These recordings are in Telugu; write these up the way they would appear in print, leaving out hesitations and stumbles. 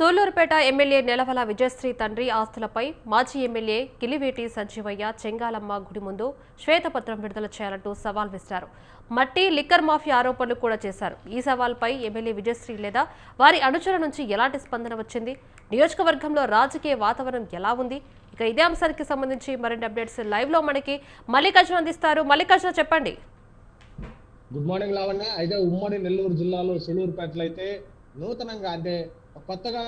సూళ్లూరుపేట ఎమ్మెల్యే నెలవల విజయశ్రీ తండ్రి ఆస్తులపై మాజీ ఎమ్మెల్యే కిలివేటి సంజీవయ్య చెంగాలమ్మ గుడి ముందు శ్వేతపత్రం విడుదల చేయాలంటూ సవాల్ విసిరారు. మట్టి లిక్కర్ మాఫియా ఆరోపణలు కూడా చేశారు. ఈ సవాల్పై ఎమ్మెల్యే విజయశ్రీ లేదా వారి అనుచరుల నుంచి ఎలాంటి స్పందన వచ్చింది? నియోజకవర్గంలో రాజకీయ వాతావరణం ఎలా ఉంది? ఇక ఇదే అంశానికి సంబంధించి మరిన్ని అప్డేట్స్ లైవ్ లో మనకి మల్లికార్జున అందిస్తారు. మల్లికార్జున చెప్పండి. Good morning Lavanya. అయితే ఉమ్మడి నెల్లూరు జిల్లాలో సూళ్లూరుపేటలో అయితే నూతనంగా అంటే కొత్తగా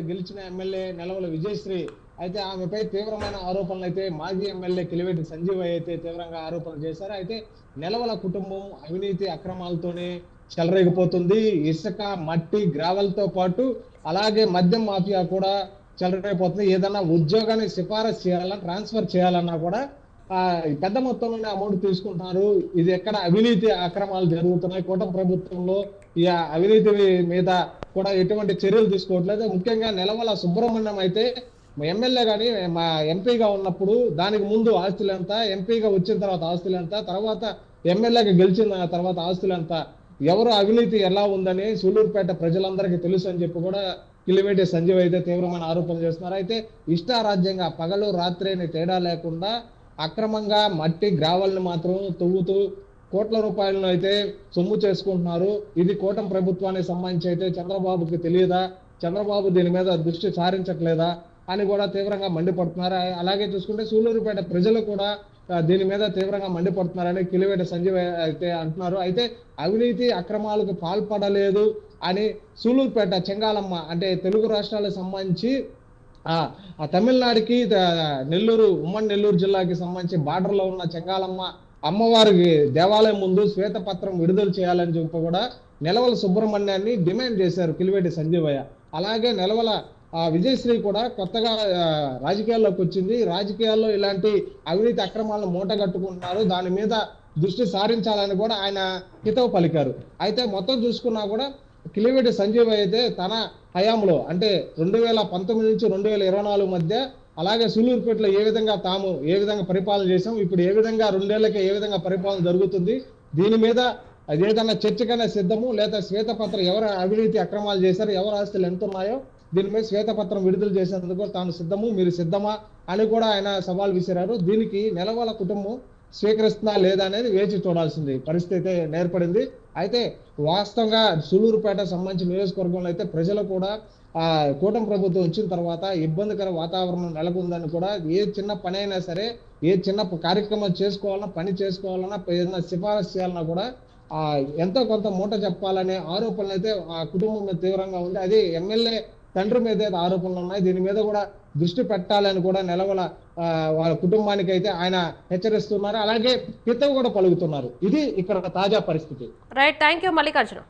గెలిచిన ఎమ్మెల్యే నెలవల విజయశ్రీ అయితే ఆమెపై తీవ్రమైన ఆరోపణలు అయితే మాజీ ఎమ్మెల్యే కిలివేటి సంజీవయ్య అయితే తీవ్రంగా ఆరోపణలు చేశారు. అయితే నెలవల కుటుంబం అవినీతి అక్రమాలతోనే చెలరేగిపోతుంది. ఇసుక మట్టి గ్రావెల్తో పాటు అలాగే మద్యం మాఫియా కూడా చెలరేగిపోతుంది. ఏదన్నా ఉద్యోగాన్ని సిఫారసు చేయాలన్నా ట్రాన్స్ఫర్ చేయాలన్నా కూడా పెద్ద మొత్తంలోనే అమౌంట్ తీసుకుంటున్నారు. ఇది ఎక్కడ అవినీతి అక్రమాలు జరుగుతున్నాయి. కూటమి ప్రభుత్వంలో ఈ అవినీతి మీద కూడా ఎటువంటి చర్యలు తీసుకోవట్లేదు. ముఖ్యంగా నెలవల సుబ్రహ్మణ్యం అయితే ఎమ్మెల్యే కానీ మా ఎంపీగా ఉన్నప్పుడు దానికి ముందు ఆస్తులు ఎంత, ఎంపీగా వచ్చిన తర్వాత ఆస్తులు ఎంత, తర్వాత ఎమ్మెల్యేగా గెలిచిన తర్వాత ఆస్తులు ఎంత, ఎవరు అవినీతి ఎలా ఉందని సూళ్లూరుపేట ప్రజలందరికీ తెలుసు అని చెప్పి కూడా కిలివేటి సంజీవ్ అయితే తీవ్రమైన ఆరోపణలు చేస్తున్నారు. అయితే ఇష్టారాజ్యంగా పగలు రాత్రి అని తేడా లేకుండా అక్రమంగా మట్టి గ్రావల్ని మాత్రం తవ్వుతూ కోట్ల రూపాయలను అయితే సొమ్ము చేసుకుంటున్నారు. ఇది కూటమి ప్రభుత్వానికి సంబంధించి అయితే చంద్రబాబుకి తెలియదా, చంద్రబాబు దీని మీద దృష్టి సారించట్లేదా అని కూడా తీవ్రంగా మండిపడుతున్నారు. అలాగే చూసుకుంటే సూళ్లూరుపేట ప్రజలు కూడా దీని మీద తీవ్రంగా మండిపడుతున్నారని కిలివేటి సంజీవ్ అయితే అంటున్నారు. అయితే అవినీతి అక్రమాలకు పాల్పడలేదు అని సూళ్లూరుపేట చెంగాలమ్మ అంటే తెలుగు రాష్ట్రాలకు సంబంధించి ఆ తమిళనాడుకి నెల్లూరు ఉమ్మడి నెల్లూరు జిల్లాకి సంబంధించి బార్డర్లో ఉన్న చెంగాలమ్మ అమ్మవారికి దేవాలయం ముందు శ్వేతపత్రం విడుదల చేయాలని చెప్పి కూడా నెలవల సుబ్రహ్మణ్యాన్ని డిమాండ్ చేశారు కిలివేటి సంజీవయ్య. అలాగే నెలవల విజయశ్రీ కూడా కొత్తగా రాజకీయాల్లోకి వచ్చింది. రాజకీయాల్లో ఇలాంటి అవినీతి అక్రమాలను మూటగట్టుకుంటున్నారు, దాని మీద దృష్టి సారించాలని కూడా ఆయన హితవు పలికారు. అయితే మొత్తం చూసుకున్నా కూడా కిలివేటి సంజీవ్ అయితే తన హయాంలో అంటే 2019 నుంచి 2024 మధ్య అలాగే సూళ్లూరుపేటలో తాము ఏ విధంగా పరిపాలన చేసాం, ఇప్పుడు ఏ విధంగా 2 ఏళ్లకే ఏ విధంగా పరిపాలన జరుగుతుంది, దీని మీద ఏదైనా చర్చకైనా సిద్ధము, లేదా శ్వేతపత్రం ఎవరు అవినీతి అక్రమాలు చేశారు, ఎవరు ఆస్తులు ఎంత ఉన్నాయో దీని మీద శ్వేతపత్రం విడుదల చేసేందుకు తాను సిద్ధము, మీరు సిద్ధమా అని కూడా ఆయన సవాల్ విసిరారు. దీనికి నెలవల కుటుంబం స్వీకరిస్తున్నా లేదా అనేది వేచి చూడాల్సింది పరిస్థితి ఏర్పడింది. అయితే వాస్తవంగా సూళ్లూరుపేట సంబంధించిన నియోజకవర్గంలో అయితే ప్రజలు కూడా కూటమి ప్రభుత్వం వచ్చిన తర్వాత ఇబ్బందికర వాతావరణం నెలకొందని కూడా ఏ చిన్న పని అయినా సరే, ఏ చిన్న కార్యక్రమం చేసుకోవాలన్నా, పని చేసుకోవాలన్నా, ఏదైనా సిఫారసు చేయాలన్నా కూడా ఎంతో కొంత మూట చెప్పాలనే ఆరోపణలు అయితే ఆ కుటుంబం మీద తీవ్రంగా ఉంది. అది ఎమ్మెల్యే తండ్రి మీద ఆరోపణలు ఉన్నాయి. దీని మీద కూడా దృష్టి పెట్టాలని కూడా నెలవల వాళ్ళ కుటుంబానికి అయితే ఆయన హెచ్చరిస్తున్నారు. అలాగే హితవు కూడా పలుకుతున్నారు. ఇది ఇక్కడ తాజా పరిస్థితి. Right, thank you Mallikarjuna.